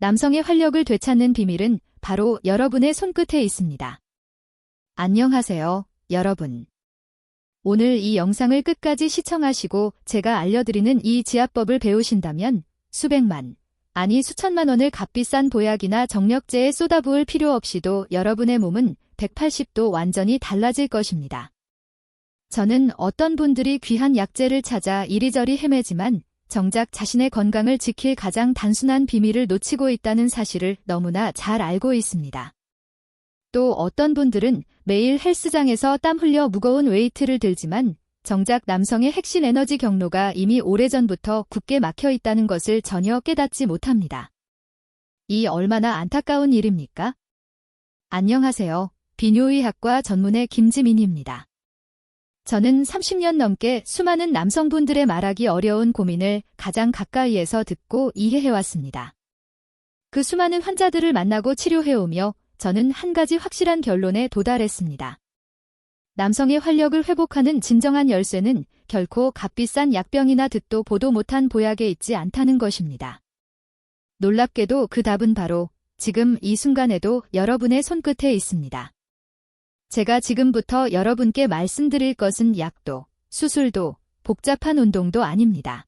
남성의 활력을 되찾는 비밀은 바로 여러분의 손끝에 있습니다. 안녕하세요, 여러분. 오늘 이 영상을 끝까지 시청하시고 제가 알려드리는 이 지압법을 배우신다면 수백만, 아니 수천만 원을 값비싼 보약이나 정력제에 쏟아부을 필요 없이도 여러분의 몸은 180도 완전히 달라질 것입니다. 저는 어떤 분들이 귀한 약재를 찾아 이리저리 헤매지만 정작 자신의 건강을 지킬 가장 단순한 비밀을 놓치고 있다는 사실을 너무나 잘 알고 있습니다. 또 어떤 분들은 매일 헬스장에서 땀 흘려 무거운 웨이트를 들지만 정작 남성의 핵심 에너지 경로가 이미 오래전부터 굳게 막혀 있다는 것을 전혀 깨닫지 못합니다. 이 얼마나 안타까운 일입니까? 안녕하세요. 비뇨의학과 전문의 김지민입니다. 저는 30년 넘게 수많은 남성분들의 말하기 어려운 고민을 가장 가까이에서 듣고 이해해왔습니다. 그 수많은 환자들을 만나고 치료해오며 저는 한 가지 확실한 결론에 도달했습니다. 남성의 활력을 회복하는 진정한 열쇠는 결코 값비싼 약병이나 듣도 보도 못한 보약에 있지 않다는 것입니다. 놀랍게도 그 답은 바로 지금 이 순간에도 여러분의 손끝에 있습니다. 제가 지금부터 여러분께 말씀드릴 것은 약도, 수술도, 복잡한 운동도 아닙니다.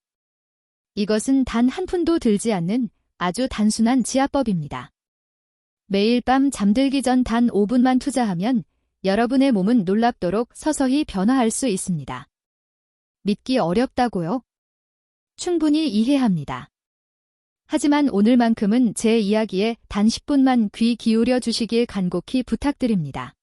이것은 단 한 푼도 들지 않는 아주 단순한 지압법입니다. 매일 밤 잠들기 전 단 5분만 투자하면 여러분의 몸은 놀랍도록 서서히 변화할 수 있습니다. 믿기 어렵다고요? 충분히 이해합니다. 하지만 오늘만큼은 제 이야기에 단 10분만 귀 기울여 주시길 간곡히 부탁드립니다.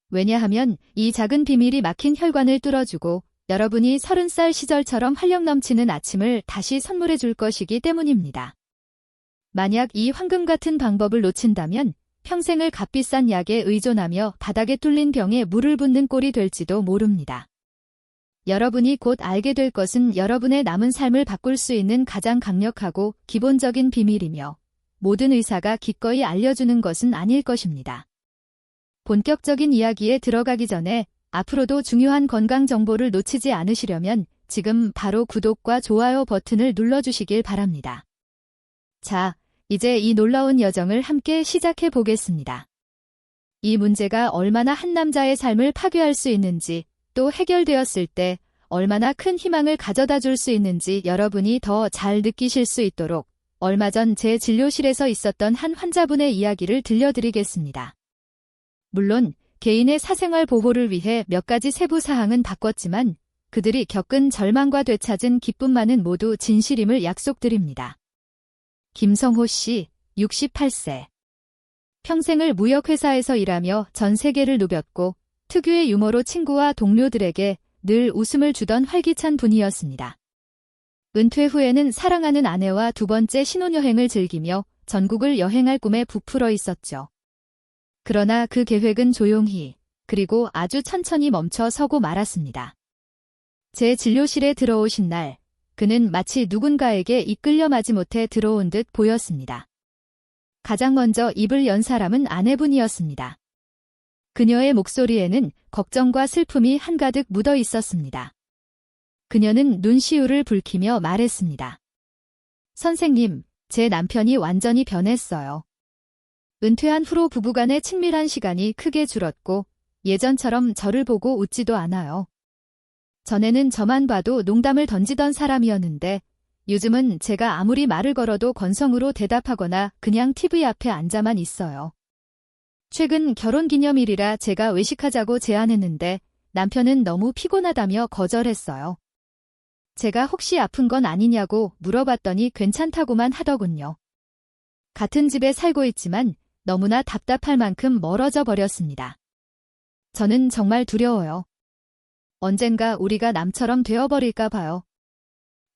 왜냐하면 이 작은 비밀이 막힌 혈관을 뚫어주고 여러분이 30살 시절처럼 활력 넘치는 아침을 다시 선물해 줄 것이기 때문입니다. 만약 이 황금 같은 방법을 놓친다면 평생을 값비싼 약에 의존하며 바닥에 뚫린 병에 물을 붓는 꼴이 될지도 모릅니다. 여러분이 곧 알게 될 것은 여러분의 남은 삶을 바꿀 수 있는 가장 강력하고 기본적인 비밀이며 모든 의사가 기꺼이 알려주는 것은 아닐 것입니다. 본격적인 이야기에 들어가기 전에 앞으로도 중요한 건강 정보를 놓치지 않으시려면 지금 바로 구독과 좋아요 버튼을 눌러주시길 바랍니다. 자, 이제 이 놀라운 여정을 함께 시작해 보겠습니다. 이 문제가 얼마나 한 남자의 삶을 파괴할 수 있는지, 또 해결되었을 때 얼마나 큰 희망을 가져다 줄 수 있는지 여러분이 더 잘 느끼실 수 있도록 얼마 전 제 진료실에서 있었던 한 환자분의 이야기를 들려드리겠습니다. 물론 개인의 사생활 보호를 위해 몇 가지 세부 사항은 바꿨지만 그들이 겪은 절망과 되찾은 기쁨만은 모두 진실임을 약속드립니다. 김성호 씨, 68세. 평생을 무역회사에서 일하며 전 세계를 누볐고 특유의 유머로 친구와 동료들에게 늘 웃음을 주던 활기찬 분이었습니다. 은퇴 후에는 사랑하는 아내와 두 번째 신혼여행을 즐기며 전국을 여행할 꿈에 부풀어 있었죠. 그러나 그 계획은 조용히, 그리고 아주 천천히 멈춰 서고 말았습니다. 제 진료실에 들어오신 날, 그는 마치 누군가에게 이끌려 마지못해 들어온 듯 보였습니다. 가장 먼저 입을 연 사람은 아내분이었습니다. 그녀의 목소리에는 걱정과 슬픔이 한가득 묻어 있었습니다. 그녀는 눈시울을 붉히며 말했습니다. 선생님, 제 남편이 완전히 변했어요. 은퇴한 후로 부부간의 친밀한 시간이 크게 줄었고 예전처럼 저를 보고 웃지도 않아요. 전에는 저만 봐도 농담을 던지던 사람이었는데 요즘은 제가 아무리 말을 걸어도 건성으로 대답하거나 그냥 TV 앞에 앉아만 있어요. 최근 결혼기념일이라 제가 외식하자고 제안했는데 남편은 너무 피곤하다며 거절했어요. 제가 혹시 아픈 건 아니냐고 물어봤더니 괜찮다고만 하더군요. 같은 집에 살고 있지만 너무나 답답할 만큼 멀어져 버렸습니다. 저는 정말 두려워요. 언젠가 우리가 남처럼 되어버릴까 봐요.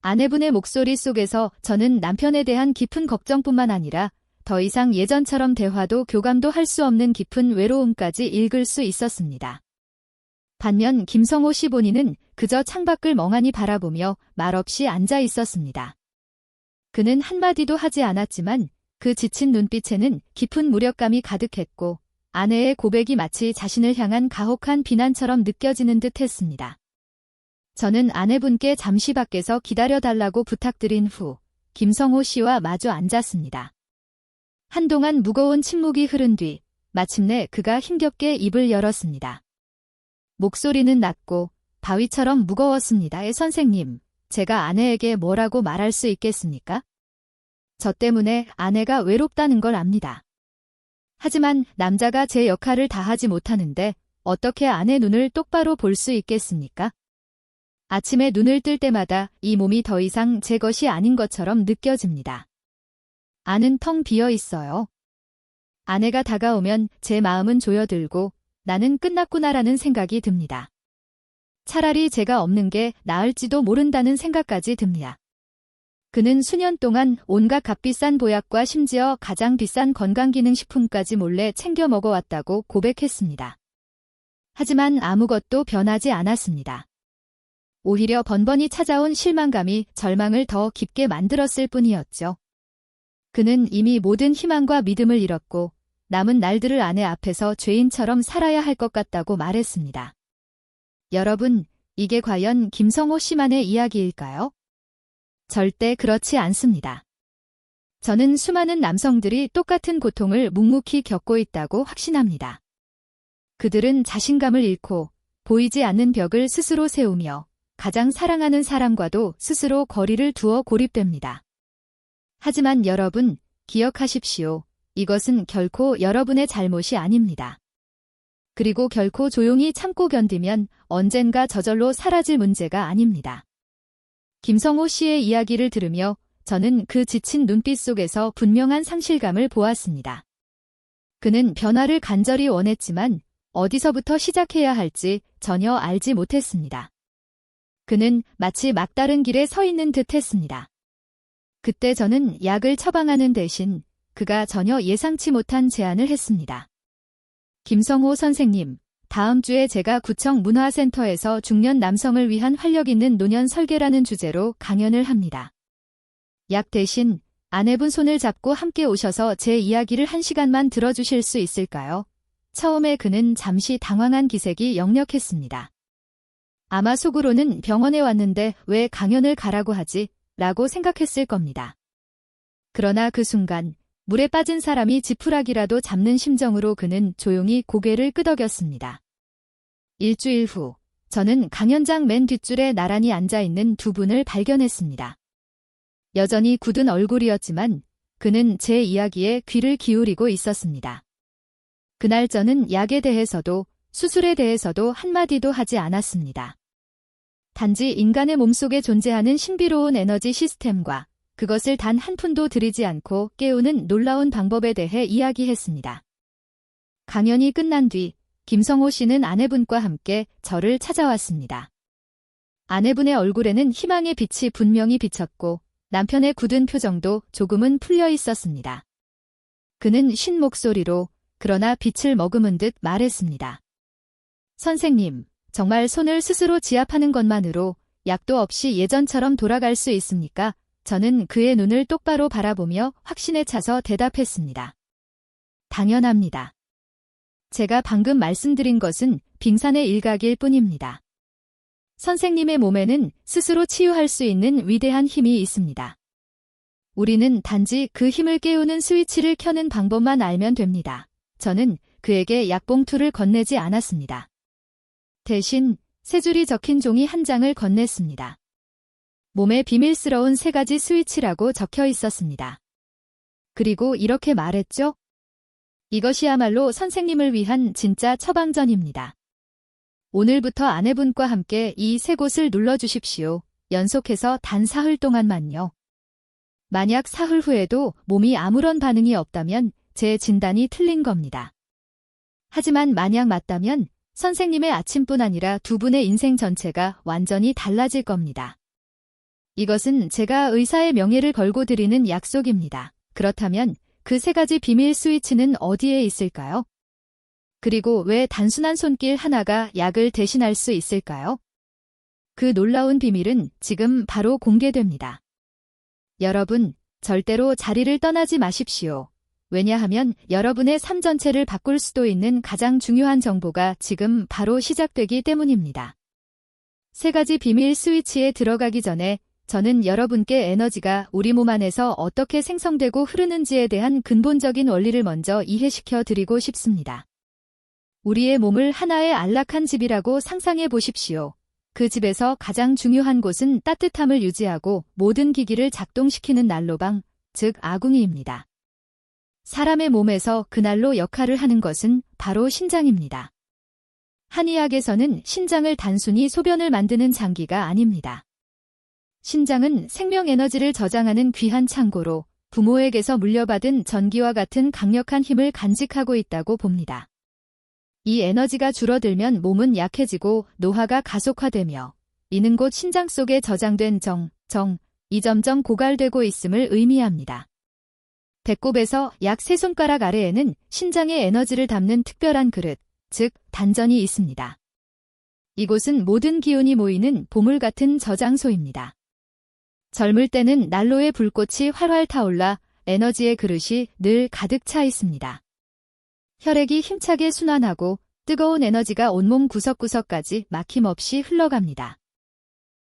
아내분의 목소리 속에서 저는 남편에 대한 깊은 걱정뿐만 아니라 더 이상 예전처럼 대화도 교감도 할 수 없는 깊은 외로움까지 읽을 수 있었습니다. 반면 김성호 씨 본인은 그저 창밖을 멍하니 바라보며 말없이 앉아 있었습니다. 그는 한마디도 하지 않았지만 그 지친 눈빛에는 깊은 무력감이 가득했고 아내의 고백이 마치 자신을 향한 가혹한 비난처럼 느껴지는 듯 했습니다. 저는 아내분께 잠시 밖에서 기다려달라고 부탁드린 후 김성호 씨와 마주 앉았습니다. 한동안 무거운 침묵이 흐른 뒤 마침내 그가 힘겹게 입을 열었습니다. 목소리는 낮고 바위처럼 무거웠습니다. 선생님, 제가 아내에게 뭐라고 말할 수 있겠습니까? 저 때문에 아내가 외롭다는 걸 압니다. 하지만 남자가 제 역할을 다하지 못하는데 어떻게 아내 눈을 똑바로 볼 수 있겠습니까? 아침에 눈을 뜰 때마다 이 몸이 더 이상 제 것이 아닌 것처럼 느껴집니다. 안은 텅 비어 있어요. 아내가 다가오면 제 마음은 조여들고 나는 끝났구나라는 생각이 듭니다. 차라리 제가 없는 게 나을지도 모른다는 생각까지 듭니다. 그는 수년 동안 온갖 값비싼 보약과 심지어 가장 비싼 건강기능식품까지 몰래 챙겨 먹어왔다고 고백했습니다. 하지만 아무것도 변하지 않았습니다. 오히려 번번이 찾아온 실망감이 절망을 더 깊게 만들었을 뿐이었죠. 그는 이미 모든 희망과 믿음을 잃었고 남은 날들을 아내 앞에서 죄인처럼 살아야 할 것 같다고 말했습니다. 여러분, 이게 과연 김성호 씨만의 이야기일까요? 절대 그렇지 않습니다. 저는 수많은 남성들이 똑같은 고통을 묵묵히 겪고 있다고 확신합니다. 그들은 자신감을 잃고 보이지 않는 벽을 스스로 세우며 가장 사랑하는 사람과도 스스로 거리를 두어 고립됩니다. 하지만 여러분, 기억하십시오. 이것은 결코 여러분의 잘못이 아닙니다. 그리고 결코 조용히 참고 견디면 언젠가 저절로 사라질 문제가 아닙니다. 김성호 씨의 이야기를 들으며 저는 그 지친 눈빛 속에서 분명한 상실감을 보았습니다. 그는 변화를 간절히 원했지만 어디서부터 시작해야 할지 전혀 알지 못했습니다. 그는 마치 막다른 길에 서 있는 듯 했습니다. 그때 저는 약을 처방하는 대신 그가 전혀 예상치 못한 제안을 했습니다. 김성호 선생님, 다음 주에 제가 구청 문화센터에서 중년 남성을 위한 활력 있는 노년 설계라는 주제로 강연을 합니다. 약 대신 아내분 손을 잡고 함께 오셔서 제 이야기를 1시간만 들어주실 수 있을까요? 처음에 그는 잠시 당황한 기색이 역력했습니다. 아마 속으로는 병원에 왔는데 왜 강연을 가라고 하지? 라고 생각했을 겁니다. 그러나 그 순간 물에 빠진 사람이 지푸라기라도 잡는 심정으로 그는 조용히 고개를 끄덕였습니다. 일주일 후 저는 강연장 맨 뒷줄에 나란히 앉아있는 두 분을 발견했습니다. 여전히 굳은 얼굴이었지만 그는 제 이야기에 귀를 기울이고 있었습니다. 그날 저는 약에 대해서도 수술에 대해서도 한마디도 하지 않았습니다. 단지 인간의 몸속에 존재하는 신비로운 에너지 시스템과 그것을 단 한 푼도 들이지 않고 깨우는 놀라운 방법에 대해 이야기했습니다. 강연이 끝난 뒤 김성호 씨는 아내분과 함께 저를 찾아왔습니다. 아내분의 얼굴에는 희망의 빛이 분명히 비쳤고 남편의 굳은 표정도 조금은 풀려 있었습니다. 그는 쉰 목소리로 그러나 빛을 머금은 듯 말했습니다. 선생님, 정말 손을 스스로 지압하는 것만으로 약도 없이 예전처럼 돌아갈 수 있습니까? 저는 그의 눈을 똑바로 바라보며 확신에 차서 대답했습니다. 당연합니다. 제가 방금 말씀드린 것은 빙산의 일각일 뿐입니다. 선생님의 몸에는 스스로 치유할 수 있는 위대한 힘이 있습니다. 우리는 단지 그 힘을 깨우는 스위치를 켜는 방법만 알면 됩니다. 저는 그에게 약봉투를 건네지 않았습니다. 대신 세 줄이 적힌 종이 한 장을 건넸습니다. 몸에 비밀스러운 3가지 스위치라고 적혀 있었습니다. 그리고 이렇게 말했죠. 이것이야말로 선생님을 위한 진짜 처방전입니다. 오늘부터 아내분과 함께 이 3곳을 눌러주십시오. 연속해서 단 사흘 동안만요. 만약 사흘 후에도 몸이 아무런 반응이 없다면 제 진단이 틀린 겁니다. 하지만 만약 맞다면 선생님의 아침뿐 아니라 두 분의 인생 전체가 완전히 달라질 겁니다. 이것은 제가 의사의 명예를 걸고 드리는 약속입니다. 그렇다면 그 3가지 비밀 스위치는 어디에 있을까요? 그리고 왜 단순한 손길 하나가 약을 대신할 수 있을까요? 그 놀라운 비밀은 지금 바로 공개됩니다. 여러분, 절대로 자리를 떠나지 마십시오. 왜냐하면 여러분의 삶 전체를 바꿀 수도 있는 가장 중요한 정보가 지금 바로 시작되기 때문입니다. 3가지 비밀 스위치에 들어가기 전에 저는 여러분께 에너지가 우리 몸 안에서 어떻게 생성되고 흐르는지에 대한 근본적인 원리를 먼저 이해시켜 드리고 싶습니다. 우리의 몸을 하나의 안락한 집이라고 상상해 보십시오. 그 집에서 가장 중요한 곳은 따뜻함을 유지하고 모든 기기를 작동시키는 난로방, 즉 아궁이입니다. 사람의 몸에서 그 난로 역할을 하는 것은 바로 신장입니다. 한의학에서는 신장을 단순히 소변을 만드는 장기가 아닙니다. 신장은 생명 에너지를 저장하는 귀한 창고로 부모에게서 물려받은 전기와 같은 강력한 힘을 간직하고 있다고 봅니다. 이 에너지가 줄어들면 몸은 약해지고 노화가 가속화되며 이는 곧 신장 속에 저장된 정이 점점 고갈되고 있음을 의미합니다. 배꼽에서 약 3손가락 아래에는 신장의 에너지를 담는 특별한 그릇, 즉 단전이 있습니다. 이곳은 모든 기운이 모이는 보물 같은 저장소입니다. 젊을 때는 난로의 불꽃이 활활 타올라 에너지의 그릇이 늘 가득 차 있습니다. 혈액이 힘차게 순환하고 뜨거운 에너지가 온몸 구석구석까지 막힘없이 흘러갑니다.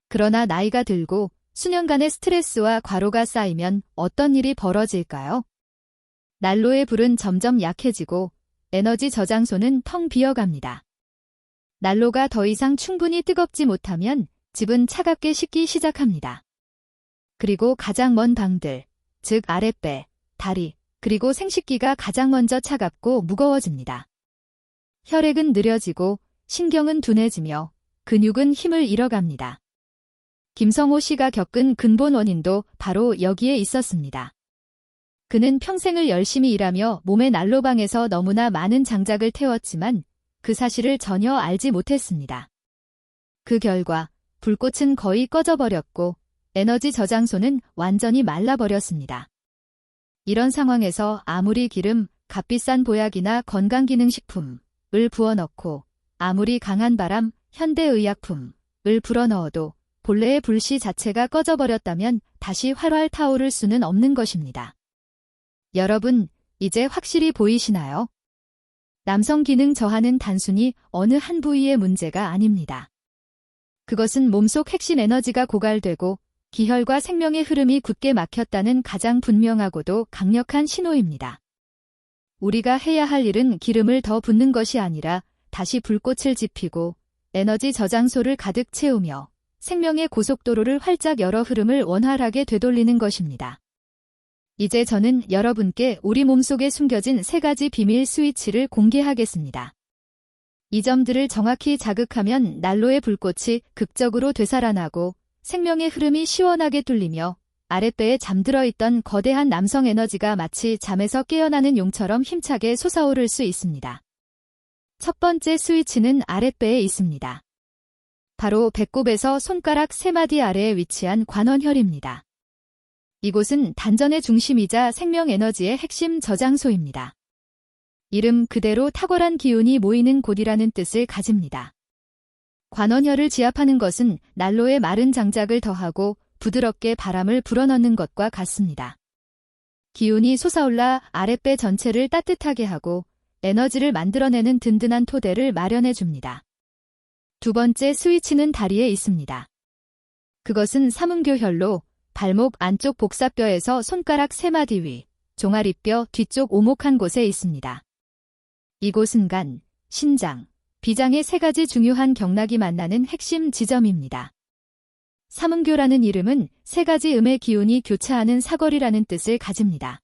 그러나 나이가 들고 수년간의 스트레스와 과로가 쌓이면 어떤 일이 벌어질까요? 난로의 불은 점점 약해지고 에너지 저장소는 텅 비어갑니다. 난로가 더 이상 충분히 뜨겁지 못하면 집은 차갑게 식기 시작합니다. 그리고 가장 먼 방들, 즉 아랫배, 다리, 그리고 생식기가 가장 먼저 차갑고 무거워집니다. 혈액은 느려지고 신경은 둔해지며 근육은 힘을 잃어갑니다. 김성호 씨가 겪은 근본 원인도 바로 여기에 있었습니다. 그는 평생을 열심히 일하며 몸의 난로방에서 너무나 많은 장작을 태웠지만 그 사실을 전혀 알지 못했습니다. 그 결과 불꽃은 거의 꺼져버렸고 에너지 저장소는 완전히 말라버렸습니다. 이런 상황에서 아무리 기름, 값비싼 보약이나 건강기능식품을 부어넣고 아무리 강한 바람, 현대의약품을 불어넣어도 본래의 불씨 자체가 꺼져버렸다면 다시 활활 타오를 수는 없는 것입니다. 여러분, 이제 확실히 보이시나요? 남성 기능 저하는 단순히 어느 한 부위의 문제가 아닙니다. 그것은 몸속 핵심 에너지가 고갈되고 기혈과 생명의 흐름이 굳게 막혔다는 가장 분명하고도 강력한 신호입니다. 우리가 해야 할 일은 기름을 더 붓는 것이 아니라 다시 불꽃을 지피고 에너지 저장소를 가득 채우며 생명의 고속도로를 활짝 열어 흐름을 원활하게 되돌리는 것입니다. 이제 저는 여러분께 우리 몸속에 숨겨진 3가지 비밀 스위치를 공개하겠습니다. 이 점들을 정확히 자극하면 난로의 불꽃이 극적으로 되살아나고 생명의 흐름이 시원하게 뚫리며 아랫배에 잠들어 있던 거대한 남성 에너지가 마치 잠에서 깨어나는 용처럼 힘차게 솟아오를 수 있습니다. 첫 번째 스위치는 아랫배에 있습니다. 바로 배꼽에서 손가락 3마디 아래에 위치한 관원혈입니다. 이곳은 단전의 중심이자 생명 에너지의 핵심 저장소입니다. 이름 그대로 탁월한 기운이 모이는 곳이라는 뜻을 가집니다. 관원혈을 지압하는 것은 난로에 마른 장작을 더하고 부드럽게 바람을 불어넣는 것과 같습니다. 기운이 솟아올라 아랫배 전체를 따뜻하게 하고 에너지를 만들어내는 든든한 토대를 마련해 줍니다. 두 번째 스위치는 다리에 있습니다. 그것은 삼음교혈로 발목 안쪽 복사뼈에서 손가락 3마디 위, 종아리뼈 뒤쪽 오목한 곳에 있습니다. 이곳은 간, 신장, 비장의 3가지 중요한 경락이 만나는 핵심 지점입니다. 삼음교라는 이름은 3가지 음의 기운이 교차하는 사거리라는 뜻을 가집니다.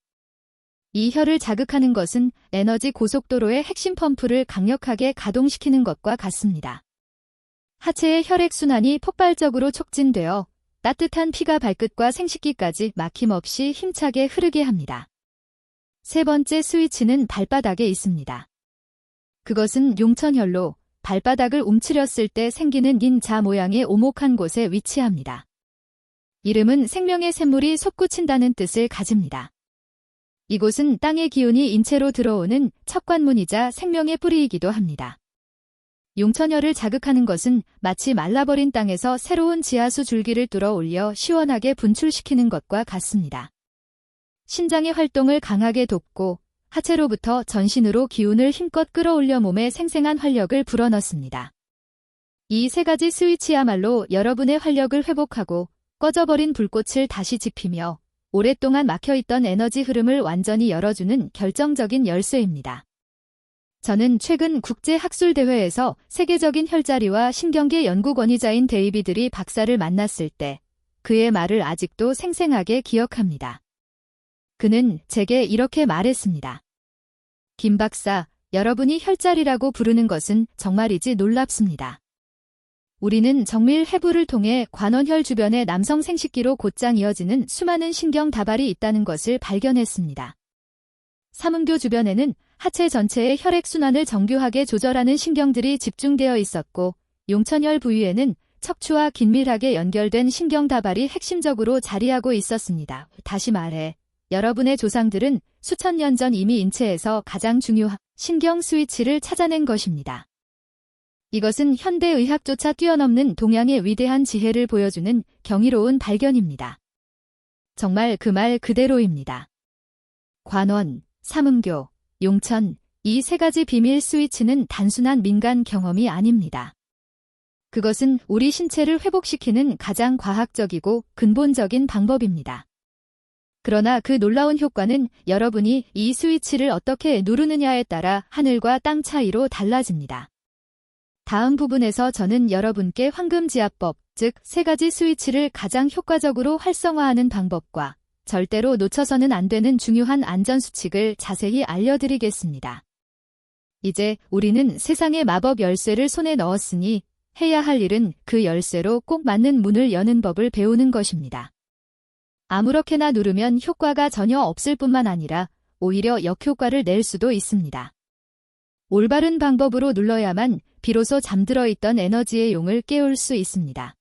이 혈을 자극하는 것은 에너지 고속도로의 핵심 펌프를 강력하게 가동시키는 것과 같습니다. 하체의 혈액순환이 폭발적으로 촉진되어 따뜻한 피가 발끝과 생식기까지 막힘없이 힘차게 흐르게 합니다. 세 번째 스위치는 발바닥에 있습니다. 그것은 용천혈로 발바닥을 움츠렸을 때 생기는 닌자 모양의 오목한 곳에 위치합니다. 이름은 생명의 샘물이 솟구친다는 뜻을 가집니다. 이곳은 땅의 기운이 인체로 들어오는 첫 관문이자 생명의 뿌리이기도 합니다. 용천혈을 자극하는 것은 마치 말라버린 땅에서 새로운 지하수 줄기를 뚫어 올려 시원하게 분출시키는 것과 같습니다. 신장의 활동을 강하게 돕고 하체로부터 전신으로 기운을 힘껏 끌어올려 몸에 생생한 활력을 불어넣습니다. 이 3가지 스위치야말로 여러분의 활력을 회복하고 꺼져버린 불꽃을 다시 지피며 오랫동안 막혀있던 에너지 흐름을 완전히 열어주는 결정적인 열쇠입니다. 저는 최근 국제학술대회에서 세계적인 혈자리와 신경계 연구 권위자인 데이비드 리 박사를 만났을 때 그의 말을 아직도 생생하게 기억합니다. 그는 제게 이렇게 말했습니다. 김 박사, 여러분이 혈자리라고 부르는 것은 정말이지 놀랍습니다. 우리는 정밀 해부를 통해 관원혈 주변의 남성 생식기로 곧장 이어지는 수많은 신경 다발이 있다는 것을 발견했습니다. 삼음교 주변에는 하체 전체의 혈액순환을 정교하게 조절하는 신경들이 집중되어 있었고, 용천혈 부위에는 척추와 긴밀하게 연결된 신경 다발이 핵심적으로 자리하고 있었습니다. 다시 말해, 여러분의 조상들은 수천 년 전 이미 인체에서 가장 중요한 신경 스위치를 찾아낸 것입니다. 이것은 현대의학조차 뛰어넘는 동양의 위대한 지혜를 보여주는 경이로운 발견입니다. 정말 그 말 그대로입니다. 관원, 삼음교, 용천, 이 세 가지 비밀 스위치는 단순한 민간 경험이 아닙니다. 그것은 우리 신체를 회복시키는 가장 과학적이고 근본적인 방법입니다. 그러나 그 놀라운 효과는 여러분이 이 스위치를 어떻게 누르느냐에 따라 하늘과 땅 차이로 달라집니다. 다음 부분에서 저는 여러분께 황금지압법, 즉 세 가지 스위치를 가장 효과적으로 활성화하는 방법과 절대로 놓쳐서는 안 되는 중요한 안전수칙을 자세히 알려드리겠습니다. 이제 우리는 세상의 마법 열쇠를 손에 넣었으니 해야 할 일은 그 열쇠로 꼭 맞는 문을 여는 법을 배우는 것입니다. 아무렇게나 누르면 효과가 전혀 없을 뿐만 아니라 오히려 역효과를 낼 수도 있습니다. 올바른 방법으로 눌러야만 비로소 잠들어 있던 에너지의 용을 깨울 수 있습니다.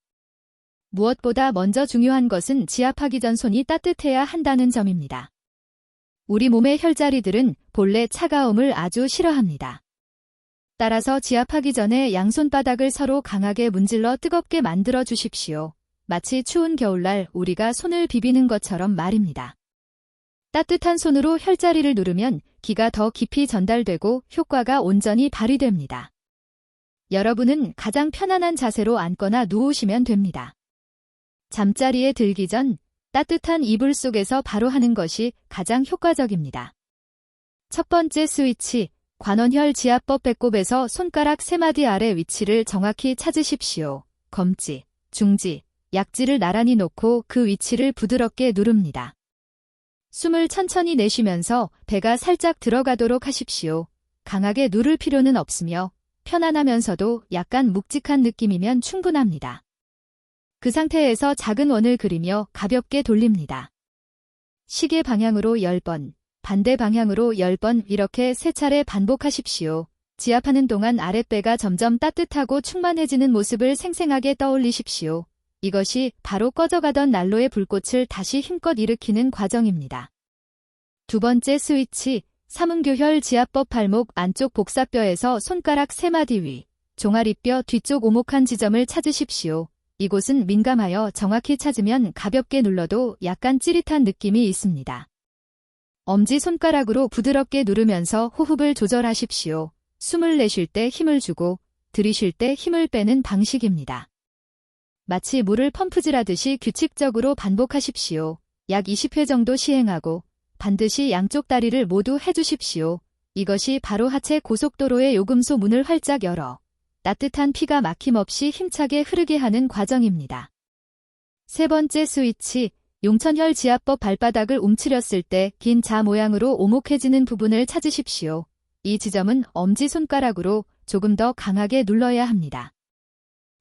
무엇보다 먼저 중요한 것은 지압하기 전 손이 따뜻해야 한다는 점입니다. 우리 몸의 혈자리들은 본래 차가움을 아주 싫어합니다. 따라서 지압하기 전에 양손바닥을 서로 강하게 문질러 뜨겁게 만들어 주십시오. 마치 추운 겨울날 우리가 손을 비비는 것처럼 말입니다. 따뜻한 손으로 혈자리를 누르면 기가 더 깊이 전달되고 효과가 온전히 발휘됩니다. 여러분은 가장 편안한 자세로 앉거나 누우시면 됩니다. 잠자리에 들기 전 따뜻한 이불 속에서 바로 하는 것이 가장 효과적입니다. 첫 번째 스위치, 관원혈 지압법 배꼽에서 손가락 3마디 아래 위치를 정확히 찾으십시오. 검지, 중지, 약지를 나란히 놓고 그 위치를 부드럽게 누릅니다. 숨을 천천히 내쉬면서 배가 살짝 들어가도록 하십시오. 강하게 누를 필요는 없으며 편안하면서도 약간 묵직한 느낌이면 충분합니다. 그 상태에서 작은 원을 그리며 가볍게 돌립니다. 시계 방향으로 10번, 반대 방향으로 10번 이렇게 3차례 반복하십시오. 지압하는 동안 아랫배가 점점 따뜻하고 충만해지는 모습을 생생하게 떠올리십시오. 이것이 바로 꺼져가던 난로의 불꽃을 다시 힘껏 일으키는 과정입니다. 두 번째 스위치, 삼음교혈 지압법 발목 안쪽 복사뼈에서 손가락 3마디 위, 종아리뼈 뒤쪽 오목한 지점을 찾으십시오. 이곳은 민감하여 정확히 찾으면 가볍게 눌러도 약간 찌릿한 느낌이 있습니다. 엄지손가락으로 부드럽게 누르면서 호흡을 조절하십시오. 숨을 내쉴 때 힘을 주고 들이쉴 때 힘을 빼는 방식입니다. 마치 물을 펌프질하듯이 규칙적으로 반복하십시오. 약 20회 정도 시행하고 반드시 양쪽 다리를 모두 해주십시오. 이것이 바로 하체 고속도로의 요금소 문을 활짝 열어 따뜻한 피가 막힘없이 힘차게 흐르게 하는 과정입니다. 세 번째 스위치, 용천혈 지압법 발바닥을 움츠렸을 때 긴 자 모양으로 오목해지는 부분을 찾으십시오. 이 지점은 엄지손가락으로 조금 더 강하게 눌러야 합니다.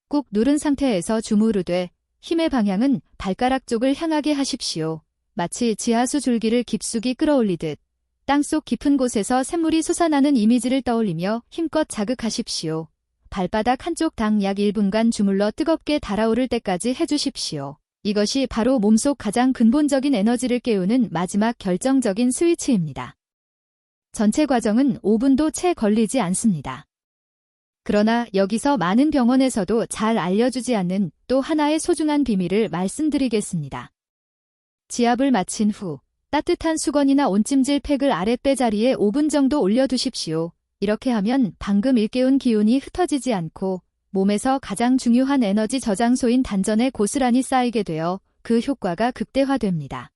꾹 누른 상태에서 주무르되 힘의 방향은 발가락 쪽을 향하게 하십시오. 마치 지하수 줄기를 깊숙이 끌어올리듯 땅속 깊은 곳에서 샘물이 솟아나는 이미지를 떠올리며 힘껏 자극하십시오. 발바닥 한쪽 당 약 1분간 주물러 뜨겁게 달아오를 때까지 해주십시오. 이것이 바로 몸속 가장 근본적인 에너지를 깨우는 마지막 결정적인 스위치입니다. 전체 과정은 5분도 채 걸리지 않습니다. 그러나 여기서 많은 병원에서도 잘 알려주지 않는 또 하나의 소중한 비밀을 말씀드리겠습니다. 지압을 마친 후 따뜻한 수건이나 온찜질 팩을 아랫배 자리에 5분 정도 올려두십시오. 이렇게 하면 방금 일깨운 기운이 흩어지지 않고 몸에서 가장 중요한 에너지 저장소인 단전에 고스란히 쌓이게 되어 그 효과가 극대화됩니다.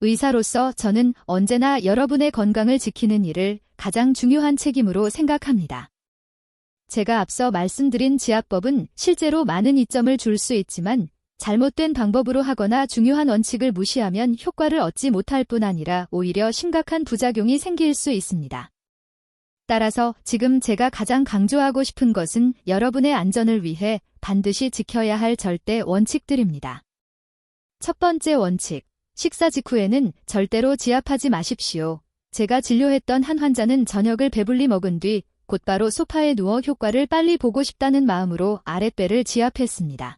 의사로서 저는 언제나 여러분의 건강을 지키는 일을 가장 중요한 책임으로 생각합니다. 제가 앞서 말씀드린 지압법은 실제로 많은 이점을 줄 수 있지만 잘못된 방법으로 하거나 중요한 원칙을 무시하면 효과를 얻지 못할 뿐 아니라 오히려 심각한 부작용이 생길 수 있습니다. 따라서 지금 제가 가장 강조하고 싶은 것은 여러분의 안전을 위해 반드시 지켜야 할 절대 원칙들입니다. 첫 번째 원칙, 식사 직후에는 절대로 지압하지 마십시오. 제가 진료했던 한 환자는 저녁을 배불리 먹은 뒤 곧바로 소파에 누워 효과를 빨리 보고 싶다는 마음으로 아랫배를 지압했습니다.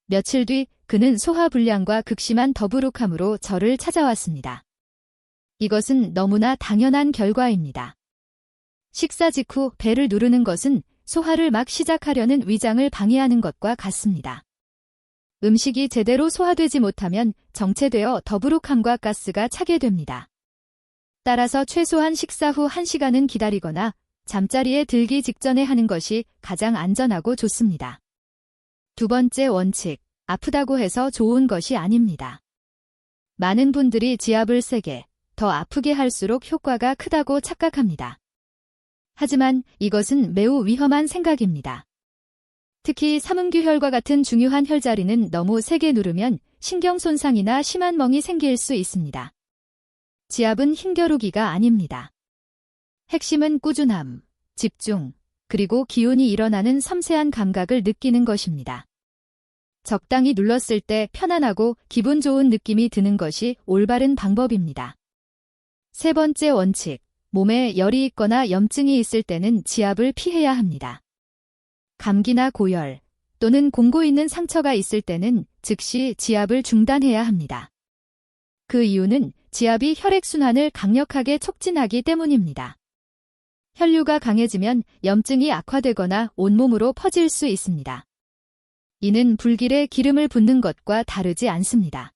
며칠 뒤 그는 소화불량과 극심한 더부룩함으로 저를 찾아왔습니다. 이것은 너무나 당연한 결과입니다. 식사 직후 배를 누르는 것은 소화를 막 시작하려는 위장을 방해하는 것과 같습니다. 음식이 제대로 소화되지 못하면 정체되어 더부룩함과 가스가 차게 됩니다. 따라서 최소한 식사 후 1시간은 기다리거나 잠자리에 들기 직전에 하는 것이 가장 안전하고 좋습니다. 두 번째 원칙, 아프다고 해서 좋은 것이 아닙니다. 많은 분들이 지압을 세게, 더 아프게 할수록 효과가 크다고 착각합니다. 하지만 이것은 매우 위험한 생각입니다. 특히 삼음규혈과 같은 중요한 혈자리는 너무 세게 누르면 신경 손상이나 심한 멍이 생길 수 있습니다. 지압은 힘겨루기가 아닙니다. 핵심은 꾸준함, 집중, 그리고 기운이 일어나는 섬세한 감각을 느끼는 것입니다. 적당히 눌렀을 때 편안하고 기분 좋은 느낌이 드는 것이 올바른 방법입니다. 세 번째 원칙, 몸에 열이 있거나 염증이 있을 때는 지압을 피해야 합니다. 감기나 고열 또는 공고 있는 상처가 있을 때는 즉시 지압을 중단해야 합니다. 그 이유는 지압이 혈액순환을 강력하게 촉진하기 때문입니다. 혈류가 강해지면 염증이 악화되거나 온몸으로 퍼질 수 있습니다. 이는 불길에 기름을 붓는 것과 다르지 않습니다.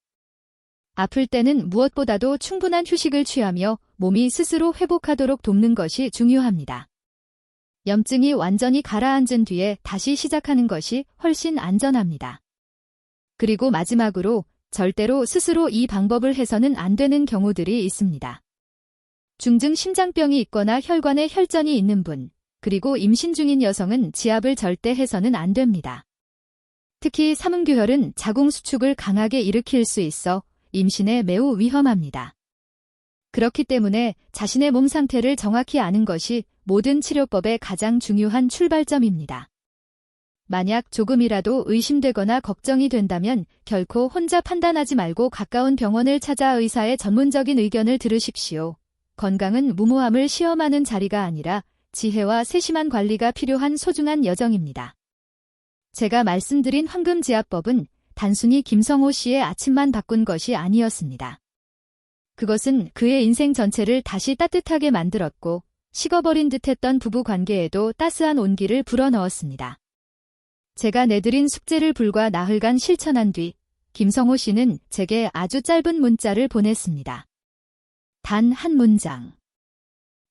아플 때는 무엇보다도 충분한 휴식을 취하며 몸이 스스로 회복하도록 돕는 것이 중요합니다. 염증이 완전히 가라앉은 뒤에 다시 시작하는 것이 훨씬 안전합니다. 그리고 마지막으로 절대로 스스로 이 방법을 해서는 안 되는 경우들이 있습니다. 중증 심장병이 있거나 혈관에 혈전이 있는 분, 그리고 임신 중인 여성은 지압을 절대 해서는 안 됩니다. 특히 삼음규혈은 자궁수축을 강하게 일으킬 수 있어 임신에 매우 위험합니다. 그렇기 때문에 자신의 몸 상태를 정확히 아는 것이 모든 치료법의 가장 중요한 출발점입니다. 만약 조금이라도 의심되거나 걱정이 된다면 결코 혼자 판단하지 말고 가까운 병원을 찾아 의사의 전문적인 의견을 들으십시오. 건강은 무모함을 시험하는 자리가 아니라 지혜와 세심한 관리가 필요한 소중한 여정입니다. 제가 말씀드린 황금지압법은 단순히 김성호 씨의 아침만 바꾼 것이 아니었습니다. 그것은 그의 인생 전체를 다시 따뜻하게 만들었고 식어버린 듯했던 부부 관계에도 따스한 온기를 불어넣었습니다. 제가 내드린 숙제를 불과 나흘간 실천한 뒤 김성호 씨는 제게 아주 짧은 문자를 보냈습니다. 단 한 문장.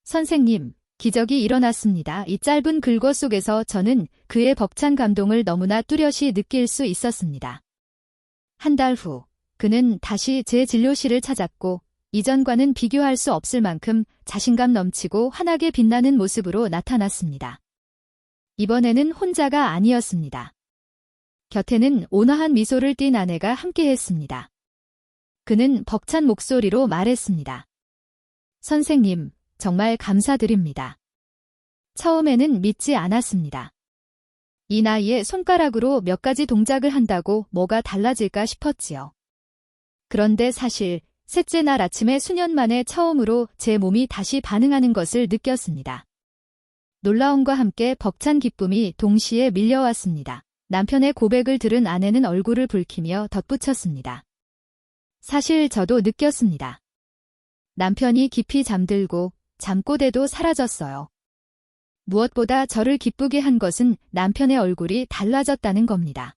선생님, 기적이 일어났습니다. 이 짧은 글과 속에서 저는 그의 벅찬 감동을 너무나 뚜렷이 느낄 수 있었습니다. 한 달 후, 그는 다시 제 진료실을 찾았고 이전과는 비교할 수 없을 만큼 자신감 넘치고 환하게 빛나는 모습으로 나타났습니다. 이번에는 혼자가 아니었습니다. 곁에는 온화한 미소를 띤 아내가 함께했습니다. 그는 벅찬 목소리로 말했습니다. 선생님, 정말 감사드립니다. 처음에는 믿지 않았습니다. 이 나이에 손가락으로 몇 가지 동작을 한다고 뭐가 달라질까 싶었지요. 그런데 사실 셋째 날 아침에 수년 만에 처음으로 제 몸이 다시 반응하는 것을 느꼈습니다. 놀라움과 함께 벅찬 기쁨이 동시에 밀려왔습니다. 남편의 고백을 들은 아내는 얼굴을 붉히며 덧붙였습니다. 사실 저도 느꼈습니다. 남편이 깊이 잠들고 잠꼬대도 사라졌어요. 무엇보다 저를 기쁘게 한 것은 남편의 얼굴이 달라졌다는 겁니다.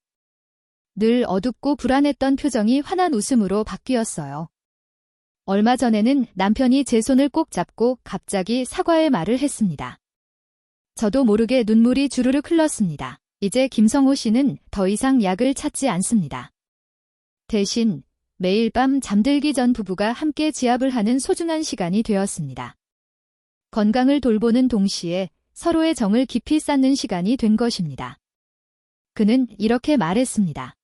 늘 어둡고 불안했던 표정이 환한 웃음으로 바뀌었어요. 얼마 전에는 남편이 제 손을 꼭 잡고 갑자기 사과의 말을 했습니다. 저도 모르게 눈물이 주르륵 흘렀습니다. 이제 김성호 씨는 더 이상 약을 찾지 않습니다. 대신 매일 밤 잠들기 전 부부가 함께 지압을 하는 소중한 시간이 되었습니다. 건강을 돌보는 동시에 서로의 정을 깊이 쌓는 시간이 된 것입니다. 그는 이렇게 말했습니다.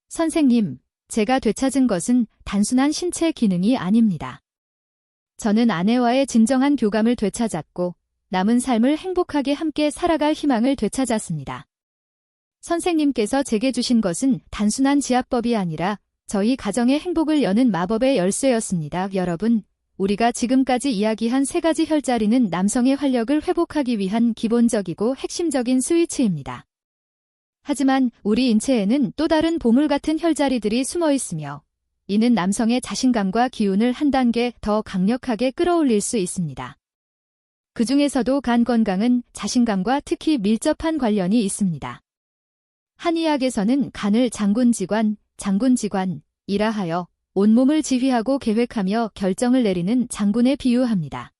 선생님, 제가 되찾은 것은 단순한 신체 기능이 아닙니다. 저는 아내와의 진정한 교감을 되찾았고 남은 삶을 행복하게 함께 살아갈 희망을 되찾았습니다. 선생님께서 제게 주신 것은 단순한 지압법이 아니라 저희 가정의 행복을 여는 마법의 열쇠였습니다. 여러분, 우리가 지금까지 이야기한 3가지 혈자리는 남성의 활력을 회복하기 위한 기본적이고 핵심적인 스위치입니다. 하지만 우리 인체에는 또 다른 보물 같은 혈자리들이 숨어 있으며 이는 남성의 자신감과 기운을 한 단계 더 강력하게 끌어올릴 수 있습니다. 그 중에서도 간 건강은 자신감과 특히 밀접한 관련이 있습니다. 한의학에서는 간을 장군지관이라 하여 온몸을 지휘하고 계획하며 결정을 내리는 장군에 비유합니다.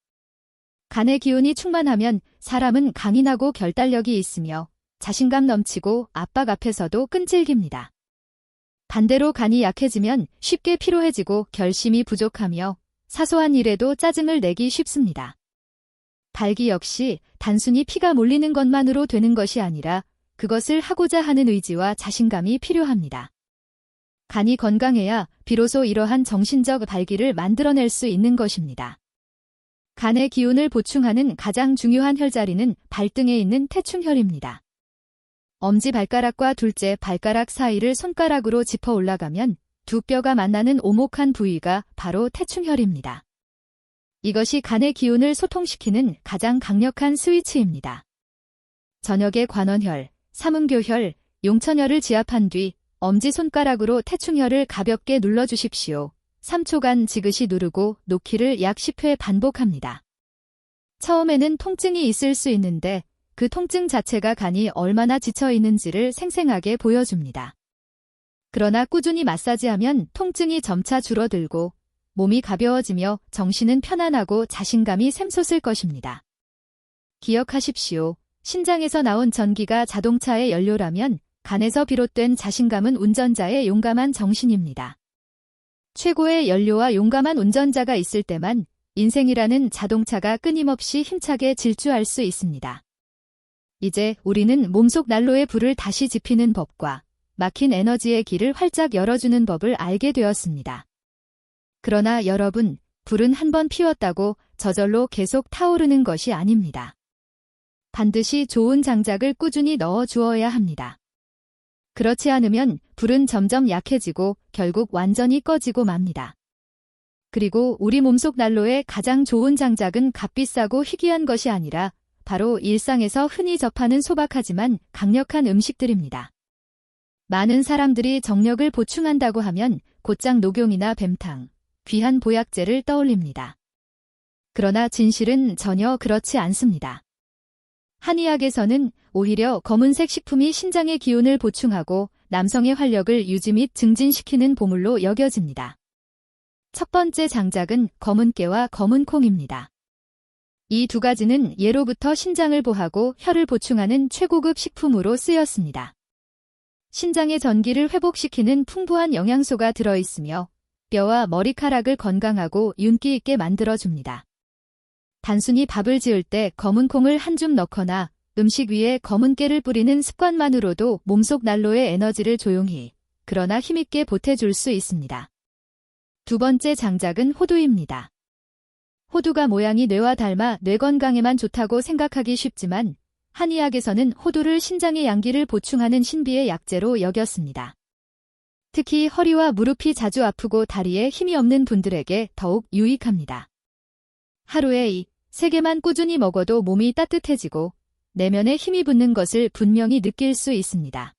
간의 기운이 충만하면 사람은 강인하고 결단력이 있으며 자신감 넘치고 압박 앞에서도 끈질깁니다. 반대로 간이 약해지면 쉽게 피로해지고 결심이 부족하며 사소한 일에도 짜증을 내기 쉽습니다. 발기 역시 단순히 피가 몰리는 것만으로 되는 것이 아니라 그것을 하고자 하는 의지와 자신감이 필요합니다. 간이 건강해야 비로소 이러한 정신적 발기를 만들어낼 수 있는 것입니다. 간의 기운을 보충하는 가장 중요한 혈자리는 발등에 있는 태충혈입니다. 엄지발가락과 둘째 발가락 사이를 손가락으로 짚어 올라가면 두 뼈가 만나는 오목한 부위가 바로 태충혈입니다. 이것이 간의 기운을 소통시키는 가장 강력한 스위치입니다. 저녁에 관원혈, 삼음교혈, 용천혈을 지압한 뒤 엄지손가락으로 태충혈을 가볍게 눌러주십시오. 3초간 지그시 누르고 놓기를 약 10회 반복합니다. 처음에는 통증이 있을 수 있는데 그 통증 자체가 간이 얼마나 지쳐 있는지를 생생하게 보여줍니다. 그러나 꾸준히 마사지하면 통증이 점차 줄어들고 몸이 가벼워지며 정신은 편안하고 자신감이 샘솟을 것입니다. 기억하십시오. 신장에서 나온 전기가 자동차의 연료라면 간에서 비롯된 자신감은 운전자의 용감한 정신입니다. 최고의 연료와 용감한 운전자가 있을 때만 인생이라는 자동차가 끊임없이 힘차게 질주할 수 있습니다. 이제 우리는 몸속 난로의 불을 다시 지피는 법과 막힌 에너지의 길을 활짝 열어주는 법을 알게 되었습니다. 그러나 여러분, 불은 한번 피웠다고 저절로 계속 타오르는 것이 아닙니다. 반드시 좋은 장작을 꾸준히 넣어 주어야 합니다. 그렇지 않으면 불은 점점 약해지고 결국 완전히 꺼지고 맙니다. 그리고 우리 몸속 난로의 가장 좋은 장작은 값비싸고 희귀한 것이 아니라 바로 일상에서 흔히 접하는 소박하지만 강력한 음식들입니다. 많은 사람들이 정력을 보충한다고 하면 곧장 녹용이나 뱀탕, 귀한 보약제를 떠올립니다. 그러나 진실은 전혀 그렇지 않습니다. 한의학에서는 오히려 검은색 식품이 신장의 기운을 보충하고 남성의 활력을 유지 및 증진시키는 보물로 여겨집니다. 첫 번째 장작은 검은깨와 검은콩입니다. 이 두 가지는 예로부터 신장을 보하고 혈을 보충하는 최고급 식품으로 쓰였습니다. 신장의 전기를 회복시키는 풍부한 영양소가 들어있으며 뼈와 머리카락을 건강하고 윤기 있게 만들어줍니다. 단순히 밥을 지을 때 검은 콩을 한 줌 넣거나 음식 위에 검은 깨를 뿌리는 습관만으로도 몸속 난로의 에너지를 조용히 그러나 힘있게 보태줄 수 있습니다. 두 번째 장작은 호두입니다. 호두가 모양이 뇌와 닮아 뇌 건강에만 좋다고 생각하기 쉽지만 한의학에서는 호두를 신장의 양기를 보충하는 신비의 약재로 여겼습니다. 특히 허리와 무릎이 자주 아프고 다리에 힘이 없는 분들에게 더욱 유익합니다. 하루에 3개만 꾸준히 먹어도 몸이 따뜻해지고 내면에 힘이 붙는 것을 분명히 느낄 수 있습니다.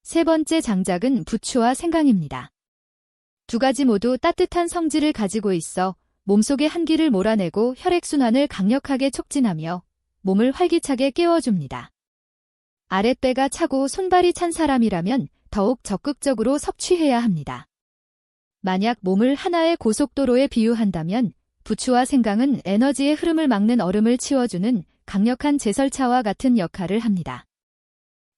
세 번째 장작은 부추와 생강입니다. 두 가지 모두 따뜻한 성질을 가지고 있어 몸속의 한기를 몰아내고 혈액순환을 강력하게 촉진하며 몸을 활기차게 깨워줍니다. 아랫배가 차고 손발이 찬 사람이라면 더욱 적극적으로 섭취해야 합니다. 만약 몸을 하나의 고속도로에 비유한다면 부추와 생강은 에너지의 흐름을 막는 얼음을 치워주는 강력한 제설차와 같은 역할을 합니다.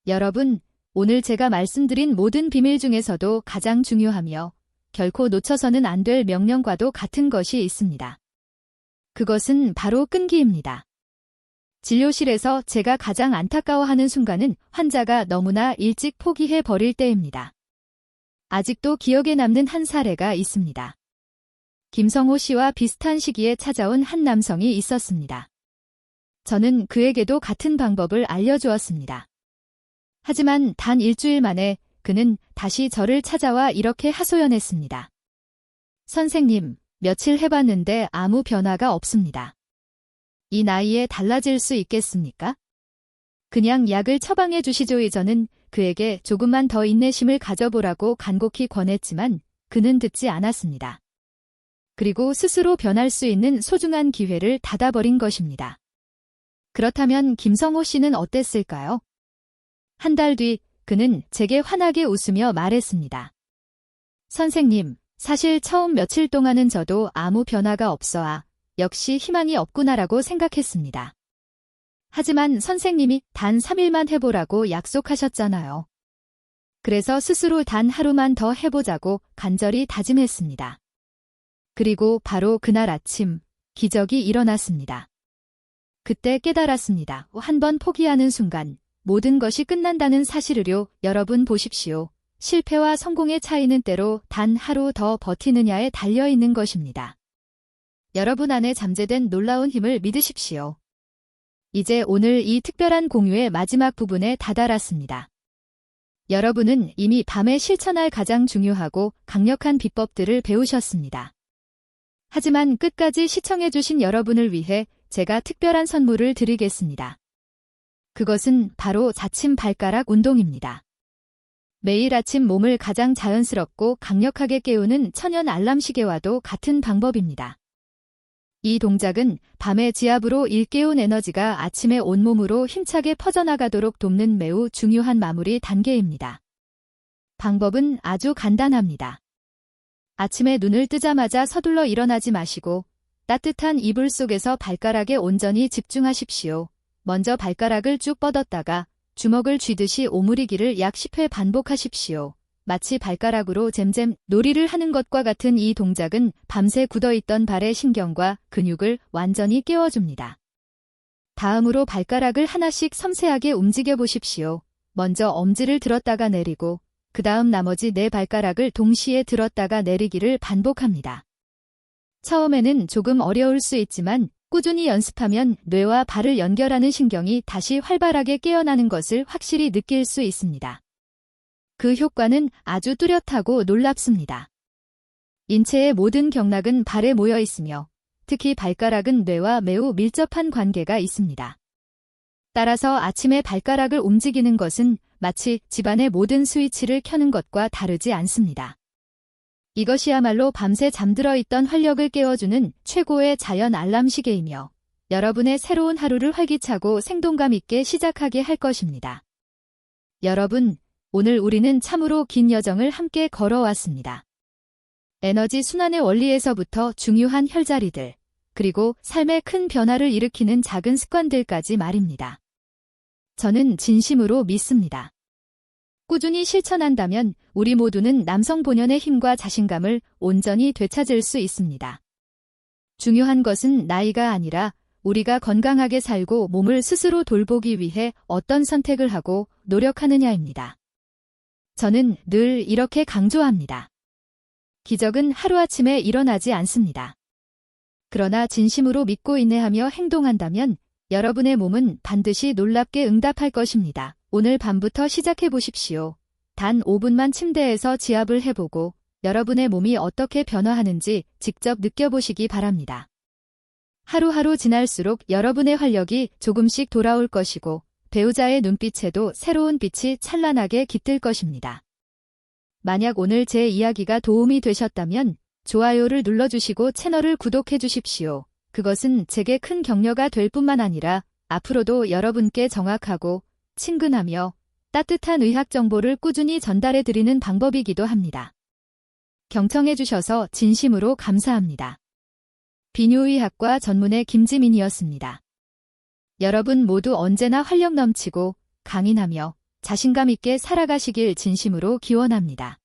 여러분, 오늘 제가 말씀드린 모든 비밀 중에서도 가장 중요하며 결코 놓쳐서는 안 될 명령과도 같은 것이 있습니다. 그것은 바로 끈기입니다. 진료실에서 제가 가장 안타까워하는 순간은 환자가 너무나 일찍 포기해 버릴 때입니다. 아직도 기억에 남는 한 사례가 있습니다. 김성호 씨와 비슷한 시기에 찾아온 한 남성이 있었습니다. 저는 그에게도 같은 방법을 알려주었습니다. 하지만 단 일주일 만에 그는 다시 저를 찾아와 이렇게 하소연했습니다. 선생님, 며칠 해봤는데 아무 변화가 없습니다. 이 나이에 달라질 수 있겠습니까? 그냥 약을 처방해 주시죠. 저는 그에게 조금만 더 인내심을 가져보라고 간곡히 권했지만 그는 듣지 않았습니다. 그리고 스스로 변할 수 있는 소중한 기회를 닫아버린 것입니다. 그렇다면 김성호 씨는 어땠을까요? 한 달 뒤 그는 제게 환하게 웃으며 말했습니다. 선생님, 사실 처음 며칠 동안은 저도 아무 변화가 없어야 역시 희망이 없구나라고 생각했습니다. 하지만 선생님이 단 3일만 해보라고 약속하셨잖아요. 그래서 스스로 단 하루만 더 해보자고 간절히 다짐했습니다. 그리고 바로 그날 아침 기적이 일어났습니다. 그때 깨달았습니다. 한 번 포기하는 순간 모든 것이 끝난다는 사실을요. 여러분 보십시오. 실패와 성공의 차이는 때로 단 하루 더 버티느냐에 달려있는 것입니다. 여러분 안에 잠재된 놀라운 힘을 믿으십시오. 이제 오늘 이 특별한 공유의 마지막 부분에 다다랐습니다. 여러분은 이미 밤에 실천할 가장 중요하고 강력한 비법들을 배우셨습니다. 하지만 끝까지 시청해주신 여러분을 위해 제가 특별한 선물을 드리겠습니다. 그것은 바로 자침 발가락 운동입니다. 매일 아침 몸을 가장 자연스럽고 강력하게 깨우는 천연 알람 시계와도 같은 방법입니다. 이 동작은 밤의 지압으로 일깨운 에너지가 아침에 온몸으로 힘차게 퍼져나가도록 돕는 매우 중요한 마무리 단계입니다. 방법은 아주 간단합니다. 아침에 눈을 뜨자마자 서둘러 일어나지 마시고 따뜻한 이불 속에서 발가락에 온전히 집중하십시오. 먼저 발가락을 쭉 뻗었다가 주먹을 쥐듯이 오므리기를 약 10회 반복하십시오. 마치 발가락으로 잼잼 놀이를 하는 것과 같은 이 동작은 밤새 굳어있던 발의 신경과 근육을 완전히 깨워줍니다. 다음으로 발가락을 하나씩 섬세하게 움직여 보십시오. 먼저 엄지를 들었다가 내리고 그 다음 나머지 네 발가락을 동시에 들었다가 내리기를 반복합니다. 처음에는 조금 어려울 수 있지만 꾸준히 연습하면 뇌와 발을 연결하는 신경이 다시 활발하게 깨어나는 것을 확실히 느낄 수 있습니다. 그 효과는 아주 뚜렷하고 놀랍습니다. 인체의 모든 경락은 발에 모여 있으며 특히 발가락은 뇌와 매우 밀접한 관계가 있습니다. 따라서 아침에 발가락을 움직이는 것은 마치 집안의 모든 스위치를 켜는 것과 다르지 않습니다. 이것이야말로 밤새 잠들어 있던 활력을 깨워주는 최고의 자연 알람 시계이며 여러분의 새로운 하루를 활기차고 생동감 있게 시작하게 할 것입니다. 여러분, 오늘 우리는 참으로 긴 여정을 함께 걸어왔습니다. 에너지 순환의 원리에서부터 중요한 혈자리들, 그리고 삶의 큰 변화를 일으키는 작은 습관들까지 말입니다. 저는 진심으로 믿습니다. 꾸준히 실천한다면 우리 모두는 남성 본연의 힘과 자신감을 온전히 되찾을 수 있습니다. 중요한 것은 나이가 아니라 우리가 건강하게 살고 몸을 스스로 돌보기 위해 어떤 선택을 하고 노력하느냐입니다. 저는 늘 이렇게 강조합니다. 기적은 하루아침에 일어나지 않습니다. 그러나 진심으로 믿고 인내하며 행동한다면 여러분의 몸은 반드시 놀랍게 응답할 것입니다. 오늘 밤부터 시작해 보십시오. 단 5분만 침대에서 지압을 해보고 여러분의 몸이 어떻게 변화하는지 직접 느껴보시기 바랍니다. 하루하루 지날수록 여러분의 활력이 조금씩 돌아올 것이고 배우자의 눈빛에도 새로운 빛이 찬란하게 깃들 것입니다. 만약 오늘 제 이야기가 도움이 되셨다면 좋아요를 눌러주시고 채널을 구독해 주십시오. 그것은 제게 큰 격려가 될 뿐만 아니라 앞으로도 여러분께 정확하고 친근하며 따뜻한 의학 정보를 꾸준히 전달해 드리는 방법이기도 합니다. 경청해 주셔서 진심으로 감사합니다. 비뇨의학과 전문의 김지민이었습니다. 여러분 모두 언제나 활력 넘치고 강인하며 자신감 있게 살아가시길 진심으로 기원합니다.